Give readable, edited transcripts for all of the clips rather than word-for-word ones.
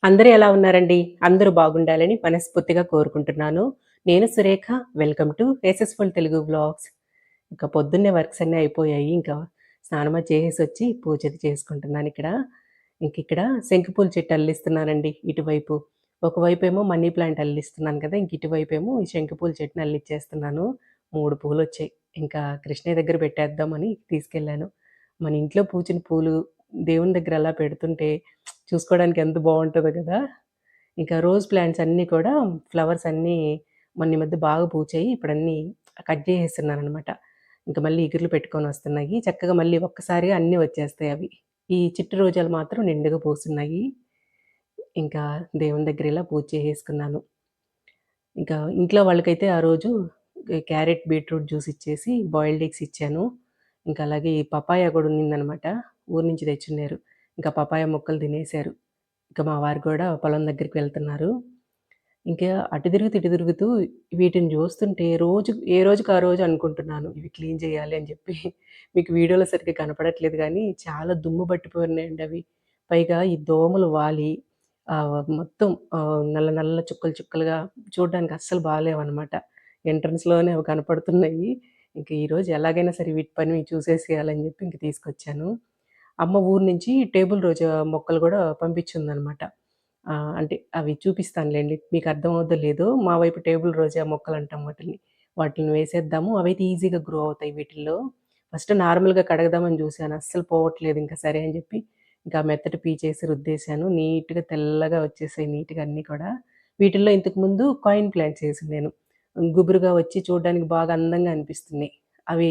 అందరూ ఎలా ఉన్నారండి? అందరూ బాగుండాలని మనస్ఫూర్తిగా కోరుకుంటున్నాను. నేను సురేఖ. వెల్కమ్ టు యశస్ఫుల్ తెలుగు వ్లాగ్స్. ఇక పొద్దున్నే వర్క్స్ అన్నీ అయిపోయాయి. ఇంకా స్నానం అది చేసేసొచ్చి పూజ అది చేసుకుంటున్నానిక్కడ. ఇంకిక్కడ శంకుపూల చెట్టు అల్లిస్తున్నానండి ఇటువైపు. ఒకవైపేమో మనీ ప్లాంట్ అల్లిస్తున్నాను కదా! ఇంక ఇటువైపేమో ఈ శంకుపూల చెట్టుని అల్లిచ్చేస్తున్నాను. 3 పూలొచ్చాయి. ఇంకా కృష్ణయ్య దగ్గర పెట్టేద్దామని తీసుకెళ్ళాను. మన ఇంట్లో పూచిన పూలు దేవుని దగ్గర అలా పెడుతుంటే చూసుకోవడానికి ఎంత బావుంటదో గదా! ఇంకా రోజ్ ప్లాంట్స్ అన్నీ కూడా ఫ్లవర్స్ అన్నీ మొన్న ఈ మధ్య బాగా పూచాయి. ఇప్పుడన్నీ కట్ జేసేస్తున్నాననమాట. ఇంక మళ్ళీ ఇగుర్లు పెట్టుకొనొస్తున్నాయి. చక్కగా మళ్ళీ ఒక్కసారిగా అన్నీ వచ్చేస్తాయి అవి. ఈ చిట్టి రోజాలు మాత్రం నిండుగా పూసున్నాయి. ఇంకా దేవుని దగ్గర ఇలా పూజ చేసేసుకున్నాను. ఇంకా ఇంట్లో వాళ్ళకైతే ఆ రోజు క్యారెట్, బీట్రూట్ జ్యూస్ ఇచ్చేసి బాయిల్డ్ ఎగ్స్ ఇచ్చాను. ఇంకా అలాగే ఈ పపాయ గూడా ఉన్నిందనమాట. ఊరు నుంచి తెచ్చున్నారు. ఇంకా పపాయ ముక్కలు తినేశారు. ఇక మా వారు గూడా పొలం దగ్గరికి వెళ్తున్నారు. ఇంకా అటు తిరుగుతూ, ఇటు తిరుగుతూ వీటిని జూస్తుంటే ఏ రోజుకి ఆ రోజు అనుకుంటున్నాను. ఇవి క్లీన్ చేయాలి అని జెప్పి. మీకు వీడియోలో సరిగ్గా కనపడట్లేదు గానీ, చాలా దుమ్ము పట్టిపోయున్నాయండి అవి. పైగా ఈ దోమలు వాలి మొత్తం నల్ల నల్ల చుక్కలు చుక్కలుగా చూడ్డానికి అస్సలు బాలేవనమాట. ఎంట్రన్స్‌లోనే అవి కనపడుతున్నాయి. ఇంక ఈరోజు ఎలాగైనా సరే వీటి పని చూసేసేయాలని జెప్పి ఇంక తీసుకొచ్చాను. అమ్మ ఊరు నుంచి టేబుల్ రోజా మొక్కలు గూడా పంపించిందనమాట. అంటే అవి చూపిస్తానులెండి. మీకు అర్థమవుద్దో లేదో మా వైపు టేబుల్ రోజా మొక్కలంటాం వాటిల్ని. వాటిలిని వేసేద్దాము. అవైతే ఈజీగా గ్రో అవుతాయి వీటిల్లో. ఫస్ట్ నార్మల్‌గా కడగదామని జూసాను. అస్సలు పోవట్లేదు. ఇంక సరే అని జెప్పి ఇంకా మెత్తటి పీచేసి రుద్దేశాను. నీట్‌గా తెల్లగా వచ్చేసాయి నీట్‌గా అన్నీ కూడా. వీటిల్లో ఇంతకుముందు కాయిన్ ప్లాంట్స్ ఏసాను నేను. గుబురుగా వచ్చి చూడ్డానికి బాగా అందంగా అనిపిస్తున్నాయి. అవి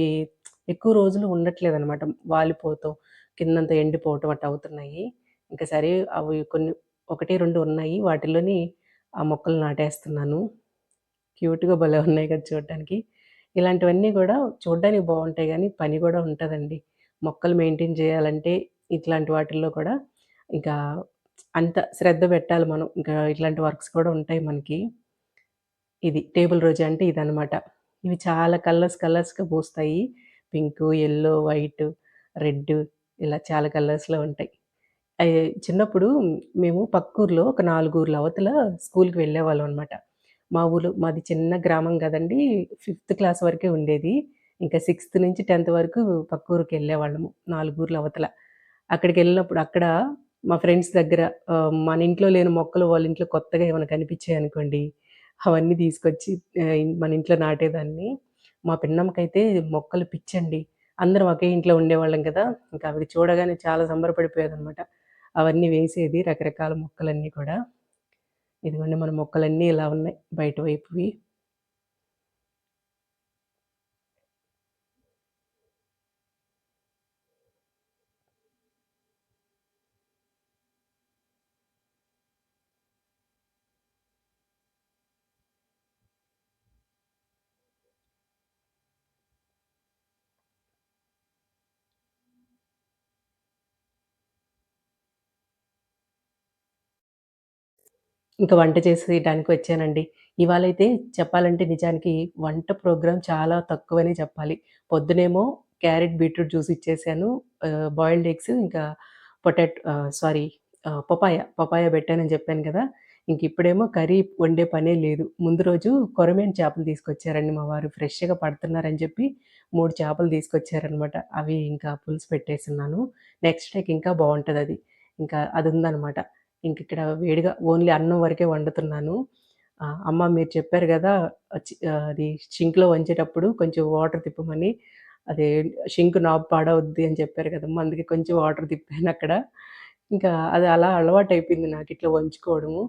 ఎక్కువ రోజులు ఉండట్లేదనమాట. వాలిపోతాం, కిందంతా ఎండిపోవటం అట్ట అవుతున్నాయి. ఇంక సరే అవి కొన్ని 1, 2 ఉన్నాయి. వాటిల్లోని ఆ మొక్కలు నాటేస్తున్నాను. క్యూట్‌గా భలే ఉన్నాయి కదా చూడటానికి. ఇలాంటివన్నీ గూడా చూడ్డానికి బావుంటాయి గానీ, పని గూడా ఉంటదండి. మొక్కలు మెయింటైన్ చేయాలంటే ఇట్లాంటి వాటిల్లో కూడా ఇంకా అంత శ్రద్ధ పెట్టాలి మనం. ఇంకా ఇట్లాంటి వర్క్స్ కూడా ఉంటాయి మనకి. ఇది టేబుల్ రోజా అంటే ఇదనమాట. ఇవి చాలా కలర్స్‌గా పూస్తాయి. పింకు, యెల్లో, వైటు, రెడ్డు ఇలా చాలా కలర్స్‌లో ఉంటాయి. చిన్నప్పుడు మేము పక్కూర్లో ఒక 4 ఊర్ల అవతల స్కూలుకి వెళ్ళేవాళ్ళం అనమాట. మాది చిన్న గ్రామం గదండీ! ఫిఫ్త్ క్లాస్ వరకే ఉండేది. ఇంకా సిక్స్త్ నుంచి 10థ్ వరకు పక్కూరికెళ్ళేవాళ్ళము. 4 ఊర్ల అవతల. అక్కడికెళ్ళినప్పుడు అక్కడ మా ఫ్రెండ్స్ దగ్గర మన ఇంట్లో లేని మొక్కలు వాళ్ళ ఇంట్లో కొత్తగా ఏమైనా కనిపించాయనుకోండి, అవన్నీ తీసుకొచ్చి మన ఇంట్లో నాటేదాన్ని. మా పిన్నమ్మకైతే మొక్కలు పిచ్చండి. అందరం ఒకే ఇంట్లో ఉండేవాళ్ళం కదా! ఇంకా ఆవిడ చూడగానే చాలా సంబరపడిపోయేదనమాట. అవన్నీ వేసేది రకరకాల మొక్కలన్నీ కూడా. ఇదిగోండి మన మొక్కలన్నీ ఇలా ఉన్నాయి బయట వైపువి. ఇంక వంట చేసేయటానికి వచ్చానండి. ఇవాళైతే చెప్పాలంటే నిజానికి వంట ప్రోగ్రామ్ చాలా తక్కువనే చెప్పాలి. పొద్దునేమో క్యారెట్, బీట్రూట్ జ్యూస్ ఇచ్చేసాను. బాయిల్డ్ ఎగ్స్ ఇంకా సారీ పపాయ పెట్టానని చెప్పాను కదా! ఇంకిప్పుడేమో కర్రీ వండే పనే లేదు. ముందు రోజు కొరమేను చేపలు తీసుకొచ్చారండి మా వారు. ఫ్రెష్‌గా పడుతున్నారని చెప్పి 3 చేపలు తీసుకొచ్చారనమాట. అవి ఇంకా పులుసు పెట్టేసున్నాను. నెక్స్ట్ డేకి ఇంకా బావుంటదది. ఇంకా అదుందనమాట. ఇంకిక్కడ వేడిగా ఓన్లీ అన్నం వరకే వండుతున్నాను. అమ్మ మీరు చెప్పారు గదా! అది సింక్‌లో వంచేటప్పుడు కొంచెం వాటర్ తిప్పమని. అదే షింక్ నాబ్ పాడవుద్ది అని చెప్పారు కదమ్మా! అందుకే కొంచెం వాటర్ తిప్పానక్కడ. ఇంకా అది అలా అలవాటయిపోయింది నాకిట్లా వంచుకోవడము.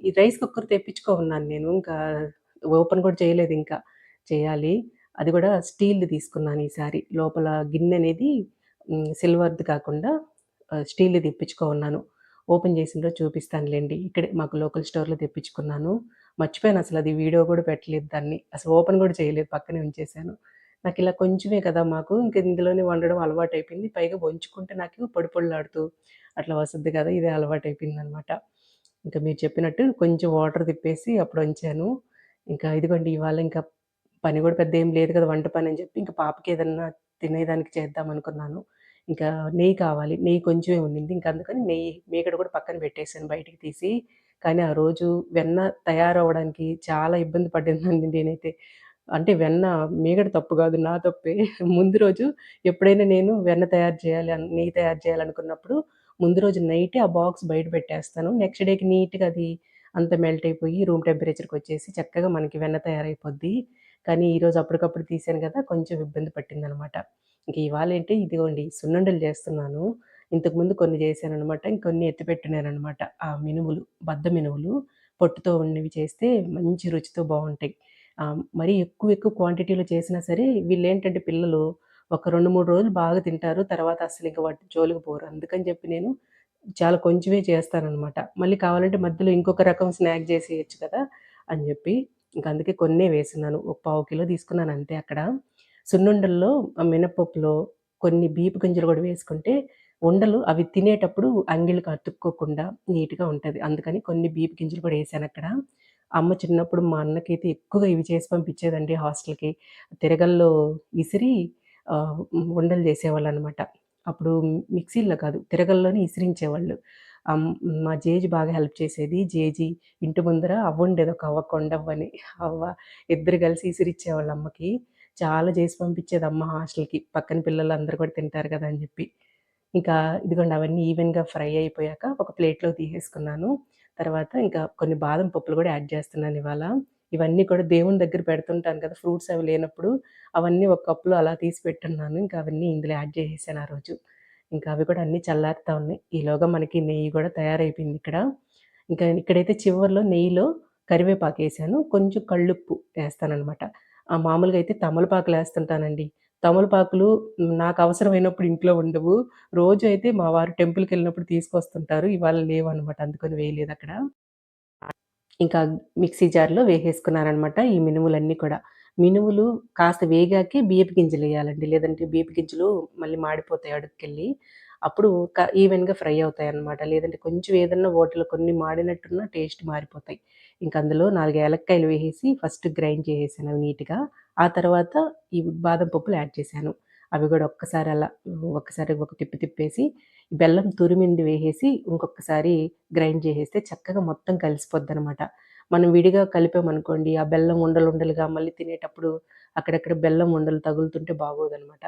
ఈ రైస్ కుక్కర్ తెప్పించుకోమన్నాను నేను. ఇంకా ఓపెన్ కూడా చేయలేదింకా. చేయాలి. అది గూడా స్టీల్‌ది తీసుకున్నాను ఈసారి. లోపల గిన్నెనేది సిల్వర్‌ది కాకుండా స్టీల్‌ది తెప్పించుకోమన్నాను. ఓపెన్ చేసిన రోజు చూపిస్తానులెండి. ఇక్కడే మాకు లోకల్ స్టోర్‌లో తెప్పించుకున్నాను. మర్చిపోయానసలది వీడియో గూడా పెట్టలేదు దాన్ని. అసలు ఓపెన్ గూడా చేయలేదు. పక్కనే ఉంచేశాను. నాకిలా కొంచెమే కదా మాకు. ఇంక ఇందులోనే వండడం అలవాటయిపోయింది. పైగా వంచుకుంటే నాకు పొడి పొడిలాడుతూ అట్లా వస్తది కదా! ఇదే అలవాటయిపోయిందనమాట. ఇంక మీరు చెప్పినట్టు కొంచెం వాటర్ తిప్పేసి అప్పుడు వంచాను. ఇంకా ఇదిగోండి ఇవాళ ఇంకా పని గూడా పెద్ద ఏం లేదు కదా! వంట పనని చెప్పి ఇంక పాపకేదన్నా తినేదానికి చేద్దామనుకున్నాను. ఇంకా నెయ్యి కావాలి. నెయ్యి కొంచెమే ఉండింది. ఇంక అందుకని మీగడ కూడా పక్కన పెట్టేసాను బయటికి తీసి. కానీ ఆ రోజు వెన్న తయారవ్వడానికి చాలా ఇబ్బంది పడ్డానండి నేనైతే. అంటే మీగడ తప్పు గాదు. నా తప్పే. ముందు రోజు ఎప్పుడైనా నేను వెన్న తయారు చేయాలి, నెయ్యి తయారు చేయాలనుకున్నప్పుడు ముందు రోజు నైటే ఆ బాక్స్ బయట పెట్టేస్తాను. నెక్స్ట్ డేకి నీట్‌గా అది అంతా మెల్ట్ అయిపోయి రూమ్ టెంపరేచర్‌కొచ్చేసి చక్కగా మనకి వెన్న తయారైపోద్ది. కానీ ఈరోజు అప్పటికప్పుడు తీశాను గదా! కొంచెం ఇబ్బంది పట్టిందనమాట. ఇంక ఇవాళేంటి ఇదిగోండి సున్నుండలు చేస్తున్నాను. ఇంతకుముందు కొన్ని చేశాననమాట. ఇంకొన్ని ఎత్తిపెట్టున్నాననమాట. ఆ మినుములు, బద్ద మినుములు పొట్టుతో ఉన్నవి చేస్తే మంచి రుచితో బావుంటాయి. మరీ ఎక్కువ ఎక్కువ క్వాంటిటీలో చేసినా సరే వీళ్ళేంటంటే పిల్లలు ఒక 2, 3 రోజులు బాగా తింటారు. తర్వాత అస్సలింక వాటి జోలికి పోరు. అందుకని చెప్పి నేను చాలా కొంచెమే చేస్తాననమాట. మళ్ళీ కావాలంటే మధ్యలో ఇంకొక రకం స్నాక్ చేసేయొచ్చు కదా! అని జెప్పి ఇంక అందుకే కొన్నే వేస్తున్నాను. ఒక పావు కిలో తీసుకున్నాను అంతే అక్కడ. సున్నుండల్లో మినపప్పులో కొన్ని బియ్యపు గింజలు గూడా వేసుకుంటే ఉండలు అవి తినేటప్పుడు అంగిళ్ళకి అతుక్కోకుండా నీట్‌గా ఉంటది. అందుకని కొన్ని బియ్యపు గింజలు కూడా ఏసానక్కడ. అమ్మ చిన్నప్పుడు మా అన్నకైతే ఎక్కువగా ఇవి చేసి పంపించేదండి హాస్టల్‌కి. తిరగల్లో ఇసిరి ఉండలు చేసేవాళ్ళనమాట. అప్పుడు మిక్సీల్లో కాదు తిరగల్లోనే ఇసిరించేవాళ్ళు. ఆహ్, మా జేజి బాగా హెల్ప్ చేసేది. జేజి ఇంటి ముందర అవ్వుండేది ఒక అవ్వ కొండవ్వని. అవ్వ ఇద్దరు కలిసి ఇసిరిచ్చేవాళ్ళు అమ్మకి. చాలా చేసి పంపించేది అమ్మ హాస్టల్‌కి. పక్కన పిల్లలందరూ కూడా తింటారు కదా! అని చెప్పి. ఇంకా ఇదిగోండి అవన్నీ ఈవెన్‌గా ఫ్రై అయిపోయాక ఒక ప్లేట్‌లోకి తీసేసుకున్నాను. తర్వాత ఇంకా కొన్ని బాదం పప్పులు గూడా యాడ్ చేస్తున్నానివాళ. ఇవన్నీ కూడా దేవుని దగ్గర పెడుతుంటాను కదా! ఫ్రూట్స్ అవి లేనప్పుడు అవన్నీ ఒక కప్‌లో అలా తీసి పెట్టున్నాను. ఇంకా అవన్నీ ఇందులో యాడ్ చేసేసాను ఆ రోజు. ఇంకా అవి కూడా అన్నీ చల్లారుతా ఉన్నాయి. ఈలోగా మనకి నెయ్యి గూడా తయారైపోయిందిక్కడ. ఇంకా ఇక్కడైతే చివర్లో నెయ్యిలో కరివేపాకేసాను. కొంచెం కల్లుప్పు ఏస్తాననమాట. మామూలుగా అయితే తమలపాకులేస్తుంటానండి. తమలపాకులు నాకవసరమైనప్పుడు ఇంట్లో ఉండవు. రోజు అయితే మా వారు టెంపుల్‌కెళ్ళినప్పుడు తీసుకొస్తుంటారు. ఇవాళ లేవనమాట. అందుకని వేయలేదక్కడ. ఇంకా మిక్సీ జార్‌లో వేసేసుకున్నాననమాట ఈ మినుములన్నీ కూడా. మినుములు కాస్త వేగాకే బియ్యపు గింజలెయ్యాలండి. లేదంటే బియ్యపు గింజలు మళ్ళీ మాడిపోతాయి అడుక్కెళ్ళి. అప్పుడు ఈవెన్‌గా ఫ్రై అవుతాయనమాట. లేదంటే కొంచెం ఏదన్నా వాటిలో కొన్ని మాడినట్టున్నా టేస్ట్ మారిపోతాయి. ఇంక అందులో 4 ఏలక్కాయలు వేసేసి ఫస్ట్ గ్రైండ్ చేసేసాను అవి నీట్‌గా. ఆ తర్వాత ఈ బాదం పప్పులు యాడ్ చేశాను. అవి గూడా ఒక్కసారి అలా ఒక్కసారి ఒక తిప్పి తిప్పేసి బెల్లం తురిమింది వేసేసి ఇంకొకసారి గ్రైండ్ చేసేస్తే చక్కగా మొత్తం కలిసిపోద్దనమాట. మనం విడిగా కలిపామనుకోండి, ఆ బెల్లం ఉండలుండలుగా మళ్ళీ తినేటప్పుడు అక్కడక్కడ బెల్లం ఉండలు తగులుతుంటే బాగోదనమాట.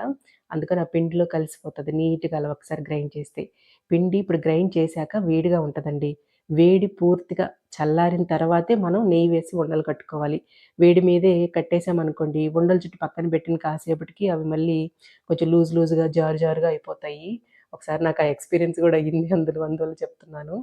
అందుకని ఆ పిండిలో కలిసిపోతది నీట్‌గా అలా ఒకసారి గ్రైండ్ చేస్తే. పిండి ఇప్పుడు గ్రైండ్ చేశాక వేడిగా ఉంటదండి. వేడి పూర్తిగా చల్లారిన తర్వాతే మనం నెయ్యి వేసి ఉండలు కట్టుకోవాలి. వేడి మీదే కట్టేసామనుకోండి, ఉండల చుట్టు పక్కన పెట్టిన కాసేపటికి అవి మళ్ళీ కొంచెం లూజ్‌గా, జారుగా అయిపోతాయి. ఒకసారి నాకు ఆ ఎక్స్‌పీరియన్స్ గూడా అయ్యింది అందువల్ల చెప్తున్నాను.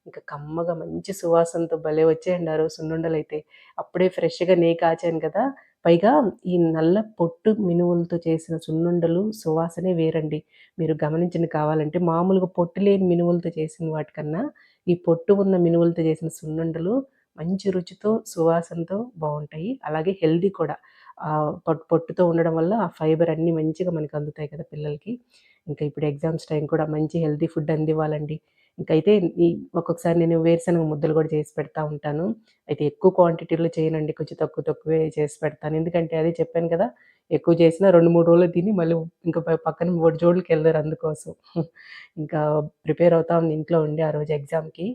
ఇంకా కమ్మగా మంచి సువాసనతో భలే వచ్చాయండి ఆ రోజు సున్నుండలైతే. అప్పుడే ఫ్రెష్‌గా నెయ్యి కాచాను కదా! పైగా ఈ నల్ల పొట్టు మినుములతో చేసిన సున్నుండలు సువాసనే వేరండి. మీరు గమనించండి కావాలంటే మామూలుగా పొట్టు లేని మినుములతో చేసిన వాటికన్నా, ఈ పొట్టు ఉన్న మినుములతో చేసిన సున్నుండలు మంచి రుచితో, సువాసనతో బావుంటాయి. అలాగే హెల్తీ కూడా. పొట్టుతో ఉండడం వల్ల ఆ ఫైబర్ అన్నీ మంచిగా మనకు అందుతాయి కదా పిల్లలకి. ఇంకా ఇప్పుడు ఎగ్జామ్స్ టైం కూడా మంచి హెల్తీ ఫుడ్ అందివ్వాలండి. ఇంకైతే ఈ ఒక్కొక్కసారి నేను వేరుశనగ ముద్దలు గూడా చేసి పెడతా ఉంటాను. అయితే ఎక్కువ క్వాంటిటీలో చేయనండి. కొంచెం తక్కువే చేసి పెడతాను. ఎందుకంటే అదే చెప్పాను కదా! ఎక్కువ చేసినా 2, 3 రోజులు తిని మళ్ళీ ఇంక పక్కన జోలికెళ్ళరు అందుకోసం. ఇంకా ప్రిపేర్ అవుతా ఉంది ఇంట్లో ఉండి ఆ రోజు ఎగ్జామ్‌కి.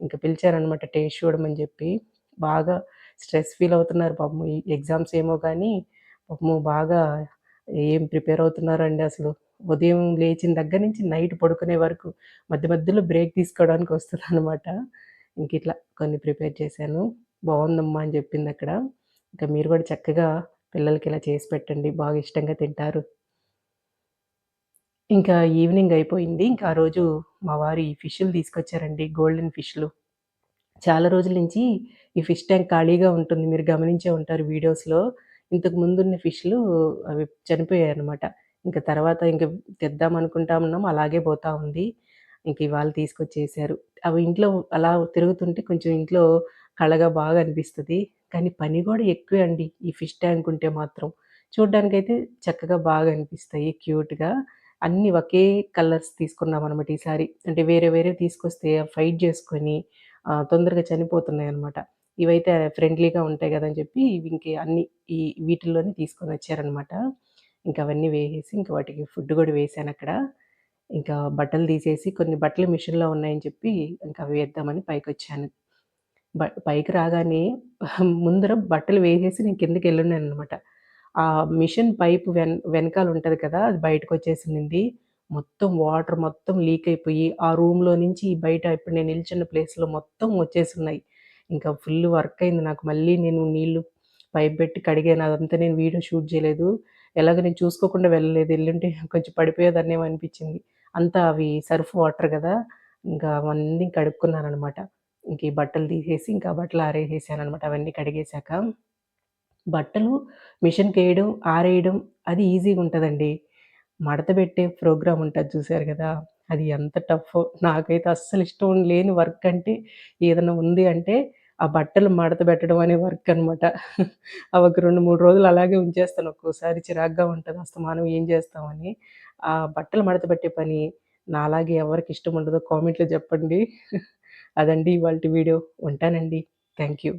ఇంక పిలిచారనమాట టేస్ట్ చూడమని జెప్పి. బాగా స్ట్రెస్ ఫీల్ అవుతున్నారు పాపం. ఈ ఎగ్జామ్స్ ఏమో గానీ పాపము బాగా ఏం ప్రిపేర్ అవుతున్నారండి అసలు. ఉదయం లేచిన దగ్గర నుంచి నైట్ పడుకునే వరకు మధ్యలో బ్రేక్ తీసుకోవడానికి వస్తదనమాట. ఇంకిట్లా కొన్ని ప్రిపేర్ చేశాను. బావుందమ్మా అని జెప్పిందక్కడ. ఇంకా మీరు గూడా చక్కగా పిల్లలకి ఇలా చేసి పెట్టండి. బాగా ఇష్టంగా తింటారు. ఇంకా ఈవినింగ్ అయిపోయింది. ఇంకా ఆ రోజు మా వారు ఈ ఫిష్‌లు తీసుకొచ్చారండి. గోల్డెన్ ఫిష్‌లు. చాలా రోజుల నుంచి ఈ ఫిష్ ట్యాంక్ ఖాళీగా ఉంటుంది. మీరు గమనించే ఉంటారు వీడియోస్‌లో. ఇంతకు ముందున్న ఫిష్‌లు అవి చనిపోయాయన్నమాట. ఇంక తర్వాత తెద్దాం అనుకుంటా ఉన్నాం. అలాగే పోతా ఉంది. ఇంక ఇవాళ తీసుకొచ్చేసారు. అవి ఇంట్లో అలా తిరుగుతుంటే కొంచెం ఇంట్లో కళగా బాగా అనిపిస్తది. కానీ పని గూడా ఎక్కువే అండి. ఈ ఫిష్ ట్యాంక్ ఉంటే మాత్రం. చూడ్డానికైతే చక్కగా బాగా అనిపిస్తాయి క్యూట్‌గా. అన్నీ ఒకే కలర్స్ తీసుకున్నామనమాట ఈసారి. అంటే వేరేవి తీసుకొస్తే ఫైట్ జేసుకొని తొందరగా చనిపోతున్నాయన్నమాట. ఇవైతే ఫ్రెండ్లీగా ఉంటాయి గదా! అని చెప్పి ఇవి అన్నీ ఈ వీటిల్లోనే తీసుకొనొచ్చారనమాట. ఇంక అవన్నీ వేసేసి ఇంక వాటికి ఫుడ్ గూడా వేశానక్కడ. ఇంకా బట్టలు తీసేసి కొన్ని బట్టలు మిషన్‌లో ఉన్నాయని చెప్పి ఇంకా అవి వేద్దామని పైకొచ్చాను. పైకి రాగానే ముందర బట్టలు వేసేసి నేను కిందకెళ్ళున్నాననమాట. ఆ మిషన్ పైప్ వెనకాల ఉంటది కదా! అది బయటకొచ్చేసింది. మొత్తం వాటర్ మొత్తం లీక్ అయిపోయి, ఆ రూమ్‌లో నుంచి బయట ఇప్పుడు నేను నిల్చున్న ప్లేస్‌లో మొత్తం వచ్చేసున్నాయి. ఇంకా ఫుల్ వర్క్ అయింది నాకు. మళ్ళీ నేను నీళ్లు పైప్ పెట్టి కడిగాను. అదంతా నేను వీడియో షూట్ చేయలేదు. ఎలాగో నేను చూసుకోకుండా వెళ్ళలేదు. ఎళ్ళుంటే కొంచెం పడిపోయేదాన్నేమో అనిపిచ్చింది. అంతా అవి సర్ఫ్ వాటర్ గదా! ఇంకా అవన్నీ కడుక్కున్నాననమాట. ఇంక ఈ బట్టలు తీసేసి, ఇంకా బట్టలు ఆరేసేసాననమాట అవన్నీ కడిగేశాక. బట్టలు మిషన్‌కేయడం, ఆరేయడం అది ఈజీగుంటదండి. మడత పెట్టే ప్రోగ్రామ్ ఉంటది చూసారు గదా! అది ఎంత టఫో నాకైతే అస్సలు ఇష్టం లేని వర్క్ అంటే ఏదన్నా ఉంది అంటే, ఆ బట్టలు మడత పెట్టడం అనే వర్క్ అనమాట. అవి ఒక 2, 3 రోజులు అలాగే ఉంచేస్తాను. ఒక్కోసారి చిరాకుగా ఉంటది. అస్తమానం ఏం చేస్తామని. ఆ బట్టలు మడత పెట్టే పని నాలాగే ఎవరికి ఇష్టం ఉండదో కామెంట్‌లో చెప్పండి. అదండి ఇవాల్టి వీడియో. ఉంటానండి. Thank you.